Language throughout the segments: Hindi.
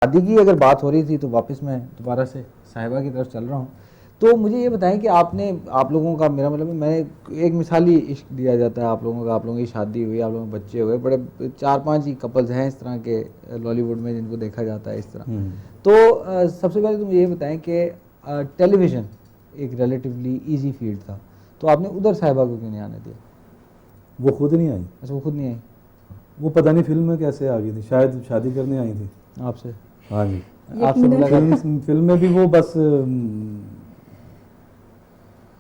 शादी की अगर बात हो रही थी तो वापस मैं दोबारा से साहिबा की तरफ चल रहा हूँ। तो मुझे ये बताएं कि आप लोगों का, मेरा मतलब मैंने एक मिसाली इश्क दिया जाता है आप लोगों का, आप लोगों की शादी हुई, आप लोगों के बच्चे हुए, बड़े 4-5 ही कपल्स हैं इस तरह के लॉलीवुड में जिनको देखा जाता है इस तरह। तो सबसे पहले तो मुझे ये बताएं कि टेलीविज़न एक रिलेटिवली ईजी फील्ड था, तो आपने उधर साहिबा को क्यों नहीं आने दिया? वो खुद नहीं आई। अच्छा, वो खुद नहीं आई? वो पता नहीं फिल्म में कैसे आ गई थी, शायद शादी करने आई थी आपसे? हाँ जी। आपसे मुलाकात? फिल्म में भी वो बस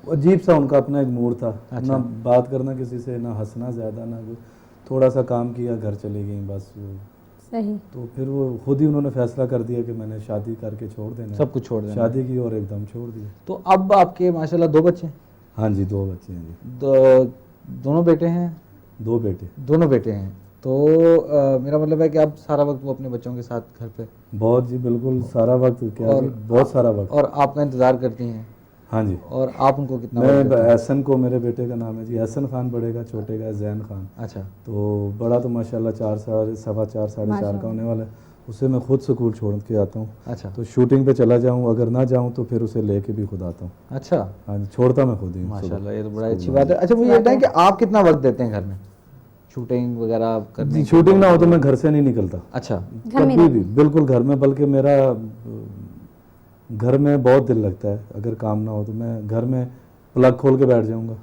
अजीब सा उनका अपना एक मूड था। अच्छा। ना बात करना किसी से, ना हंसना ज़्यादा, ना कुछ, थोड़ा सा काम किया घर चली गई बस। सही। तो फिर वो खुद ही उन्होंने फैसला कर दिया कि मैंने शादी करके छोड़ देना, सब कुछ छोड़ देना, शादी की और एकदम छोड़ दिया। तो अब आपके माशाल्लाह 2 बच्चे हैं? हाँ जी, 2 बच्चे हैं जी। दोनों बेटे हैं? 2 बेटे। दोनों बेटे हैं। तो मेरा मतलब है कि आप सारा वक्त वो अपने बच्चों के साथ घर पे? बहुत जी, बिल्कुल सारा वक्त, क्या और बहुत सारा वक्त। और आपका इंतज़ार करती हैं? हाँ जी। और आप उनको कितना वक्त मैं देते हैं? एहसन को, मेरे बेटे का नाम है जी एहसन खान, बड़े का, छोटे का जैन खान। अच्छा। तो बड़ा तो माशाल्लाह 4 सवा 4 साढ़े 4 का होने वाला है। उसे मैं खुद स्कूल छोड़ के आता हूँ। अच्छा। तो शूटिंग पे चला जाऊँ, अगर ना जाऊँ तो फिर उसे लेके भी खुद आता हूँ। अच्छा। हाँ जी, छोड़ता मैं खुद ही हूँ। माशाल्लाह, ये तो बड़ा अच्छी बात है। अच्छा, मुझे ये बताएं कि आप कितना वक्त देते हैं घर में शूटिंग वगैरह करने जी, शूटिंग ना हो तो मैं घर से नहीं निकलता। अच्छा। कभी भी, बिल्कुल घर में, बल्कि मेरा घर में बहुत दिल लगता है। अगर काम ना हो तो मैं घर में प्लग खोल के बैठ जाऊंगा,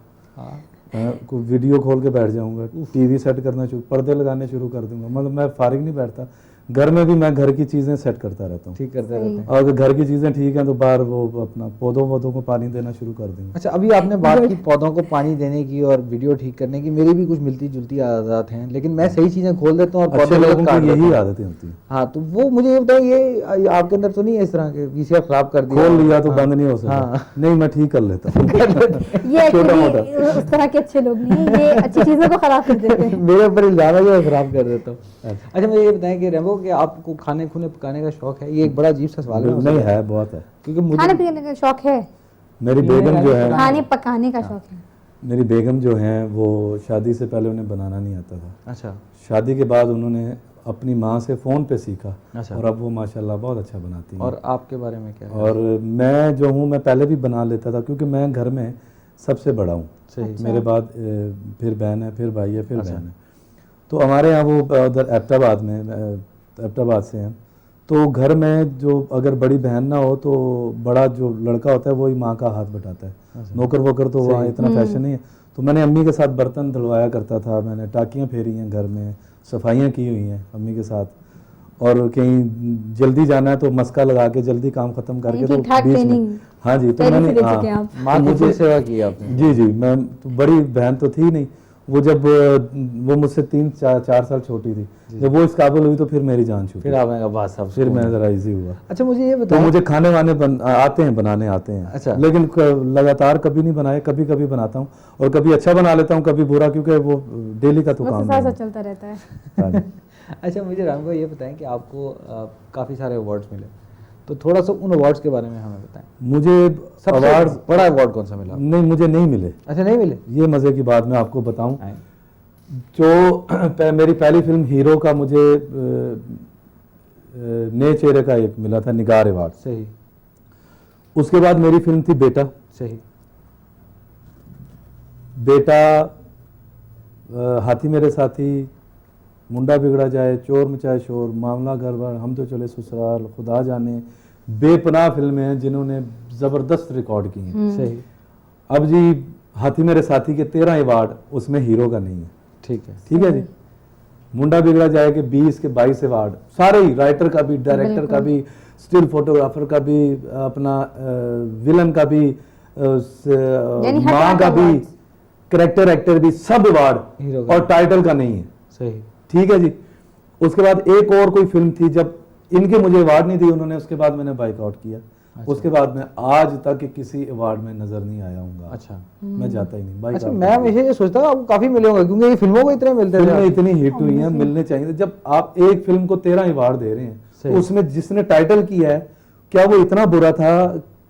कोई वीडियो खोल के बैठ जाऊंगा, टीवी सेट करना शुरू, पर्दे लगाने शुरू कर दूंगा। मतलब मैं फारिग नहीं बैठता। घर में भी मैं घर की चीज़ें सेट करता रहता हूँ, ठीक करते रहते हैं। और अगर घर की चीज़ें ठीक हैं तो बाहर वो अपना पौधों को पानी देना शुरू कर देंगे। अच्छा, अभी आपने बात की पौधों को पानी देने की और वीडियो ठीक करने की। मेरी भी कुछ मिलती जुलती आदत हैं, लेकिन मैं सही चीज़ें खोल देता हूँ और अच्छे लोगों की यही आदतें होती हैं। हाँ, तो वो मुझे ये बताइए, ये आपके अंदर तो नहीं है इस तरह के? वीसीआर खराब कर दिया, खोल लिया तो बंद नहीं हो सकता। नहीं, मैं ठीक कर लेता हूँ। ये छोटा मोटा उस तरह के अच्छे लोग नहीं हैं, ये अच्छी चीज़ों को खराब कर देते हैं। मेरे ऊपर इल्जाम है कि मैं खराब कर देता हूँ। अच्छा, मुझे ये बताएं कि रेमो, कि आपको खाने खुने पकाने का शौक है? ये एक बड़ा अजीब सा सवाल है। नहीं है, बहुत है। क्योंकि मुझे खाने पीने का शौक है। मेरी बेगम जो है, खाने पकाने का शौक है। मेरी बेगम जो हैं वो शादी से पहले उन्हें बनाना नहीं आता था। अच्छा। शादी के बाद उन्होंने अपनी माँ से फ़ोन पे सीखा। अच्छा। और अब वो माशाल्लाह बहुत अच्छा बनाती हैं। और आपके बारे में क्या है? और मैं जो हूँ, मैं पहले भी बना लेता था, क्योंकि मैं घर में सबसे बड़ा हूँ। सही। मेरे बाद फिर बहन है, फिर भाई है, फिर बहन है। तो हमारे यहाँ वो उधर एबटाबाद में, एबटाबाद से हैं, तो घर में जो अगर बड़ी बहन ना हो तो बड़ा जो लड़का होता है वही माँ का हाथ बटाता है। नौकर वोकर तो वहाँ इतना फैशन नहीं है। तो मैंने अम्मी के साथ बर्तन धुलवाया करता था, मैंने टाकियाँ फेरी हैं घर में, सफाइयाँ की हुई हैं अम्मी के साथ। और कहीं जल्दी जाना है तो मस्का लगा के जल्दी काम खत्म करके तो बीच में। हाँ जी, तो मैंने माँ की सेवा की आपने? जी जी, मैं तो बड़ी बहन तो थी नहीं, वो जब वो मुझसे 3-4 साल छोटी थी, जब वो इस काबिल हुई तो फिर मेरी जान छूटी। फिर आपने कहा बस अब फिर मैं ज़रा इजी हुआ। अच्छा, मुझे ये तो बताओ। मुझे खाने वाने आते हैं, बनाने आते हैं। अच्छा। लेकिन लगातार कभी नहीं बनाए, कभी कभी बनाता हूँ, और कभी अच्छा बना लेता हूँ, कभी बुरा, क्योंकि वो डेली का तो काम है, चलता रहता है। अच्छा, मुझे राम को ये बताएं कि आपको काफ़ी सारे अवार्ड्स मिले, तो थोड़ा सा उन अवार्ड्स के बारे में हमें बताएं। मुझे अवार्ड, बड़ा अवार्ड कौन सा मिला? नहीं, मुझे नहीं मिले। अच्छा, नहीं मिले? ये मज़े की बात मैं आपको बताऊं, जो मेरी पहली फिल्म हीरो का मुझे नए चेहरे का एक मिला था, निगार अवार्ड। सही। उसके बाद मेरी फिल्म थी बेटा। सही। बेटा, हाथी मेरे साथी, मुंडा बिगड़ा जाए, चोर मचाए शोर, मामला घर बार, हम तो चले ससुराल, खुदा जाने, बेपनाह फिल्में हैं जिन्होंने ज़बरदस्त रिकॉर्ड की हैं। सही। अब जी, हाथी मेरे साथी के 13 अवार्ड, उसमें हीरो का नहीं है। ठीक है। ठीक है जी। मुंडा बिगड़ा जाए के 20 के 22 अवार्ड, सारे ही, राइटर का भी, डायरेक्टर का भी, स्टिल फोटोग्राफर का भी, अपना विलन का भी, माँ का भी, करेक्टर एक्टर भी, सब अवार्ड, और टाइटल का नहीं है। सही। ठीक है जी। उसके बाद एक और कोई फिल्म थी, जब इनके मुझे अवार्ड नहीं दी उन्होंने, उसके बाद मैंने बाइकआउट किया। अच्छा। उसके बाद मैं आज तक किसी अवार्ड में नजर नहीं आया हूँ। अच्छा। मैं जाता ही नहीं। अच्छा, मैं हमेशा ये सोचता हूँ आपको काफी मिले होंगे, क्योंकि ये फिल्मों को इतने मिलते हैं, इतनी हिट हुई हैं, मिलने चाहिए। जब आप एक फिल्म को 13 अवार्ड दे रहे हैं, तो उसमें जिसने टाइटल किया है, क्या वो इतना बुरा था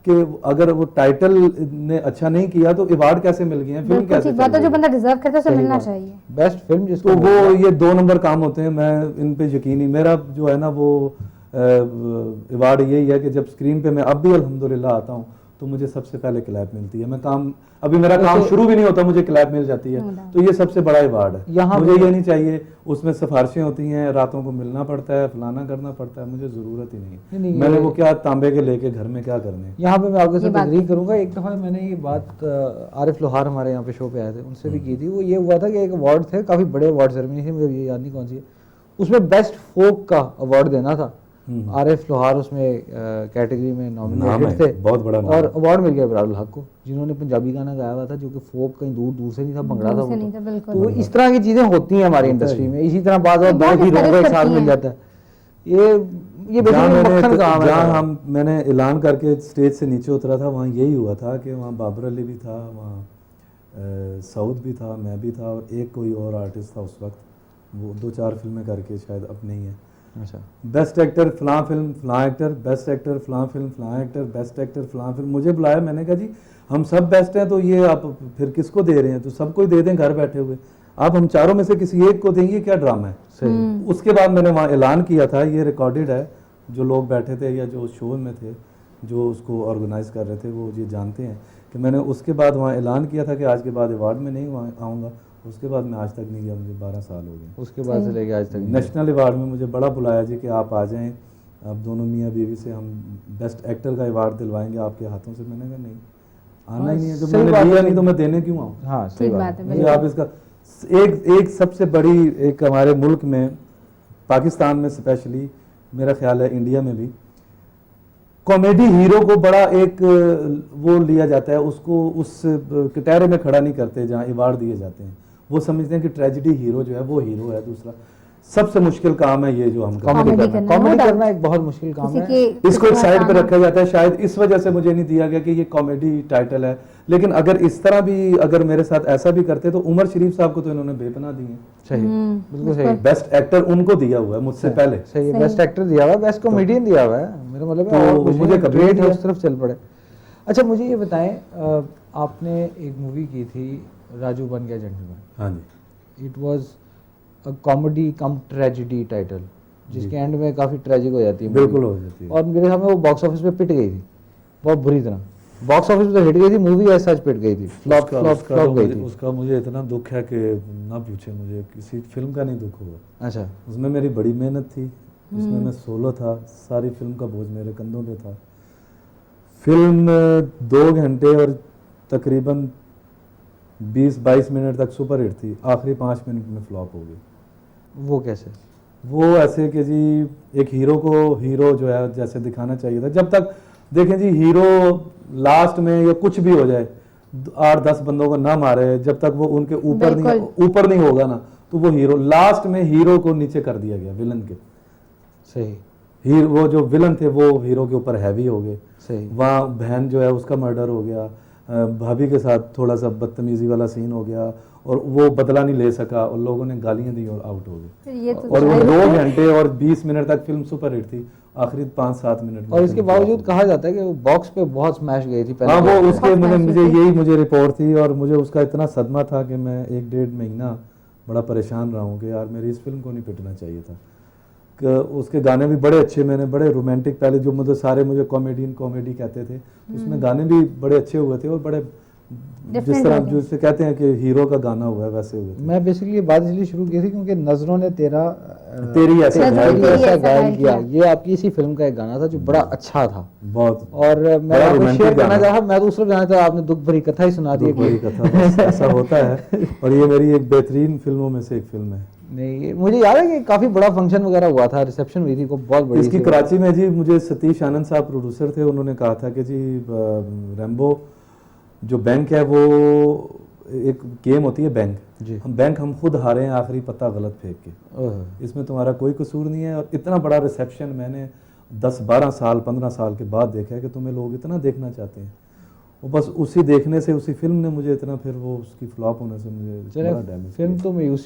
कि अगर वो टाइटल ने अच्छा नहीं किया तो अवार्ड कैसे मिल गए हैं? फिल्म कैसे चल रही है? जो बंदा डिजर्व करता है उसे मिलना चाहिए। बेस्ट फिल्म जिसको, तो वो ये 2 नंबर काम होते हैं। मैं इन पे यकीन ही, मेरा जो है ना वो अवार्ड यही है कि जब स्क्रीन पे मैं अब भी अल्हम्दुलिल्लाह आता हूँ तो मुझे सबसे पहले क्लैप मिलती है। मैं काम अभी मेरा काम शुरू भी नहीं होता मुझे क्लैप मिल जाती है, तो ये सबसे बड़ा अवार्ड है। यहाँ मुझे ये नहीं चाहिए उसमें सिफारिशें होती हैं, रातों को मिलना पड़ता है, फलाना करना पड़ता है, मुझे ज़रूरत ही नहीं है। मैंने वो क्या तांबे के लेके घर में क्या करने। यहाँ पे मैं आपके साथ एग्री करूंगा। एक दफ़ा मैंने ये बात आरिफ लोहार हमारे यहाँ पे शो पे आए थे, उनसे भी की थी। वो ये हुआ था कि एक अवार्ड थे, काफ़ी बड़े अवार्ड सेरेमनी थी, मुझे ये याद नहीं कौन सी है, उसमें बेस्ट फोक का अवार्ड देना था। आरिफ लोहार उसमें कैटेगरी में नॉमिनेटेड थे, बहुत बड़ा और अवार्ड मिल गया इबरार हक को, जिन्होंने पंजाबी गाना गाया हुआ था जो कि फोक कहीं दूर दूर से नहीं था, भंगड़ा था वो। तो इस तरह की चीज़ें होती हैं हमारी इंडस्ट्री में। इसी तरह बात दो हीरो को एक साथ मिल जाता है। ये मक्खन काम है। जहाँ हम मैंने ऐलान करके स्टेज से नीचे उतरा था वहाँ यही हुआ था कि वहाँ बाबर अली भी था, वहाँ सऊद भी था, मैं भी था, और एक कोई और आर्टिस्ट था उस वक्त, वो 2-4 फिल्में करके शायद अब नहीं है। अच्छा, बेस्ट एक्टर फलां फिल्म फलां एक्टर, बेस्ट एक्टर फलां फिल्म फलां एक्टर, बेस्ट एक्टर फलां फिल्म। मुझे बुलाया, मैंने कहा जी हम सब बेस्ट हैं तो ये आप फिर किसको दे रहे हैं, तो सबको ही दे दें घर बैठे हुए, आप हम चारों में से किसी एक को देंगे, क्या ड्रामा है। सही। उसके बाद मैंने वहाँ ऐलान किया था, ये रिकॉर्डेड है, जो लोग बैठे थे या जो शो में थे जो उसको ऑर्गेनाइज कर रहे थे वो ये जानते हैं कि मैंने उसके बाद वहाँ ऐलान किया था कि आज के बाद अवार्ड में नहीं वहाँ आऊँगा। उसके बाद मैं आज तक नहीं गया, मुझे 12 साल हो गए। उसके बाद से लेके आज तक नेशनल अवार्ड में मुझे बड़ा बुलाया जी कि आप आ जाएं, आप दोनों मियाँ बीवी से हम बेस्ट एक्टर का अवार्ड दिलवाएंगे आपके हाथों से। मैंने कहा नहीं, आना ही नहीं है, जब मैंने लिया नहीं तो मैं देने क्यों आऊँ। हाँ सही बात है। मुझे आप इसका एक सबसे बड़ी एक हमारे मुल्क में, पाकिस्तान में स्पेशली, मेरा ख्याल है इंडिया में भी, कॉमेडी हीरो को बड़ा एक वो लिया जाता है, उसको उस कटहरे में खड़ा नहीं करते जहाँ अवार्ड दिए जाते हैं। वो समझते हैं कि ट्रेजेडी हीरो जो है वो हीरो है। दूसरा सबसे मुश्किल काम है ये जो हम कॉमेडी करना एक बहुत मुश्किल काम है। इसको एक साइड पे रखा जाता है, शायद इस वजह से मुझे नहीं दिया गया कि ये कॉमेडी टाइटल है। लेकिन अगर इस तरह भी अगर मेरे साथ ऐसा भी करते तो उमर शरीफ साहब को तो इन्होंने बेपनाह दी है। सही, बिल्कुल सही। बेस्ट एक्टर उनको दिया हुआ है मुझसे पहले। सही, बेस्ट एक्टर दिया हुआ है, बेस्ट कॉमेडियन दिया हुआ है, मेरा मतलब है। और मुझे ग्रेट है, उस तरफ चल पड़े। अच्छा मुझे ये बताएं, आपने एक मूवी की थी राजू बन गया जेंटलमैन। हाँ जी। It was a comedy cum tragedy title, जिसके एंड में काफ़ी ट्रेजिक हो जाती है। बिल्कुल हो जाती है। और मेरे सामने वो बॉक्स ऑफिस पे पिट गई थी बहुत बुरी तरह। बॉक्स ऑफिस पे हिट गई थी मूवी, ऐसा पिट गई थी, फ्लॉप गई थी। उसका मुझे इतना दुख है कि ना पूछे, मुझे किसी फिल्म का नहीं दुख हुआ। अच्छा, उसमें मेरी बड़ी मेहनत थी, उसमें मैं सोलो था, सारी फिल्म का बोझ मेरे कंधों पे था। फिल्म 2 घंटे और तकरीबन 20-22 मिनट तक सुपर हिट थी, आखिरी 5 मिनट में फ्लॉप हो गई। वो कैसे? वो ऐसे कि जी एक हीरो को हीरो जो है जैसे दिखाना चाहिए था। जब तक देखें जी हीरो लास्ट में या कुछ भी हो जाए 8-10 बंदों को ना मारे, जब तक वो उनके ऊपर नहीं होगा ना, तो वो हीरो लास्ट में हीरो को नीचे कर दिया गया विलन के। सही। वो जो विलन थे वो हीरो के ऊपर हैवी हो गए। सही। वहाँ बहन जो है उसका मर्डर हो गया, भाभी के साथ थोड़ा सा बदतमीजी वाला सीन हो गया, और वो बदला नहीं ले सका और लोगों ने गालियां दी और आउट हो गए। और वो 2 घंटे और 20 मिनट तक फिल्म सुपर हिट थी, आखिरी 5-7 मिनट में। और इसके बावजूद कहा जाता है कि वो बॉक्स पे बहुत स्मैश गई थी पहले। हाँ, वो उसके मुझे रिपोर्ट थी और मुझे उसका इतना सदमा था कि मैं 1-1.5 महीना बड़ा परेशान रहा हूँ कि यार मेरी इस फिल्म को नहीं पिटना चाहिए था। कि उसके गाने भी बड़े अच्छे, मैंने बड़े रोमांटिक, पहले जो मुझे सारे मुझे कॉमेडी कहते थे, उसमें गाने भी बड़े अच्छे हुए थे और बड़े जिस तरह जो इसे कहते हैं कि हीरो का गाना हुआ है वैसे हुए थे। मैं बेसिकली बात इसलिए शुरू की थी क्योंकि नजरों ने तेरी ऐसा गायल किया, ये आपकी इसी फिल्म का एक गाना था जो बड़ा अच्छा था बहुत। और मैं आपको शेयर करना चाहा, मैं दूसरा गाना था, आपने दुख भरी कथा ही सुना दी। ऐसा होता है, और ये मेरी एक बेहतरीन फिल्मों में से एक फिल्म है। नहीं, मुझे याद है कि काफी बड़ा फंक्शन वगैरह हुआ था, रिसेप्शन हुई थी को बहुत बड़ी इसकी कराची में जी। मुझे सतीश आनंद साहब प्रोड्यूसर थे, उन्होंने कहा था कि जी रैम्बो जो बैंक है वो एक गेम होती है बैंक, हम खुद हारे हैं आखिरी पत्ता गलत फेंक के, इसमें तुम्हारा कोई कसूर नहीं है। और इतना बड़ा रिसेप्शन मैंने 10-12 साल 15 साल के बाद देखा है कि तुम्हें लोग इतना देखना चाहते हैं। वो बस उसी देखने से, उसी फिल्म ने मुझे इतना, फिर वो उसकी फ्लॉप होने से मुझे बड़ा डैमेज। फिल्म तो मैं उसी